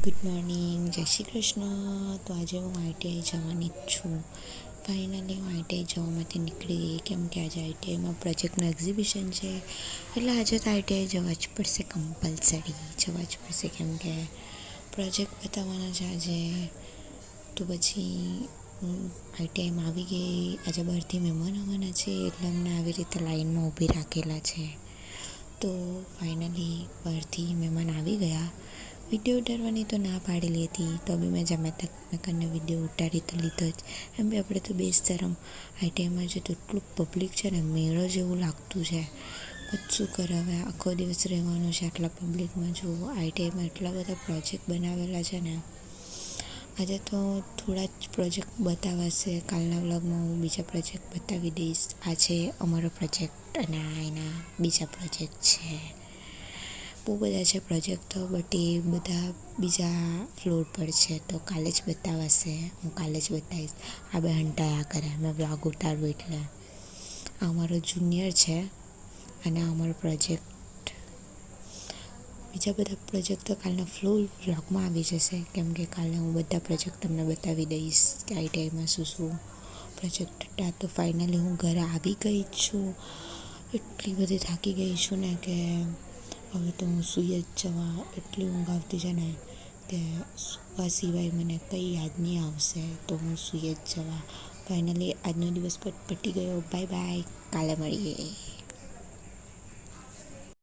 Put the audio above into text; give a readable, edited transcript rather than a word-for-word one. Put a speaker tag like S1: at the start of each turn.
S1: Good morning, જય શ્રી કૃષ્ણ. તો આજે હું આઈટીઆઈ જવાની જ છું. ફાઇનલી હું આઈટીઆઈ જવામાંથી નીકળી ગઈ, કેમ કે આજે આઈટીઆઈમાં પ્રોજેક્ટનું એક્ઝિબિશન છે. એટલે આજે તો આઈટીઆઈ જવા જ પડશે, કમ્પલસરી જવા જ પડશે, કેમ કે પ્રોજેક્ટ બતાવવાના છે આજે. તો પછી હું આઈટીઆઈમાં આવી ગઈ. આજે બહારથી મહેમાન આવવાના છે, એટલે અમને આવી રીતે લાઈનમાં ઊભી રાખેલા છે. તો ફાઇનલી બહારથી મહેમાન આવી ગયા. વિડીયો ઉતારવાની તો ના પાડેલી હતી, તો બી મેં જમે તકને વિડીયો ઉતારી તો લીધો જ. એમ બી આપણે તો બેશરમ આઈટીઆઈમાં જે તો એટલું પબ્લિક છે ને, મેળો જેવું લાગતું છે. શું કરે હવે, આખો દિવસ રહેવાનું છે આટલા પબ્લિકમાં. જો આઈટીઆઈમાં એટલા બધા પ્રોજેક્ટ બનાવેલા છે ને. આજે તો થોડા જ પ્રોજેક્ટ બતાવાશે. કાલના વ્લોગમાં હું બીજા પ્રોજેક્ટ બતાવી દઈશ. આ છે અમારો પ્રોજેક્ટ અને આ એના બીજા પ્રોજેક્ટ છે. બહુ બધા છે પ્રોજેક્ટ તો, બટ એ બધા બીજા ફ્લોર પર છે, તો કાલે જ બતાવાશે. હું કાલે જ બતાવીશ. આ બે હંટાયા કરે મેં વ્લોગ ઉતારવું એટલે. આ અમારો જુનિયર છે અને આ અમારો પ્રોજેક્ટ. બીજા બધા પ્રોજેક્ટ તો કાલના ફૂલ વ્લોગમાં આવી જશે, કેમ કે કાલે હું બધા પ્રોજેક્ટ તમને બતાવી દઈશ કે આઈટીઆઈમાં શું શું પ્રોજેક્ટ હતા. તો ફાઇનલી હું ઘરે આવી ગઈ જ છું. એટલી બધી થાકી ગઈ છું ને કે હવે તો હું સૂઈ જ જવા. એટલી ઊંઘ આવતી છે ને કે સૂવા સિવાય મને કંઈ યાદ નહીં આવશે, તો હું સૂઈ જ જવા. ફાઇનલી આજનો દિવસ પતી ગયો. બાય બાય, કાલે મળીએ.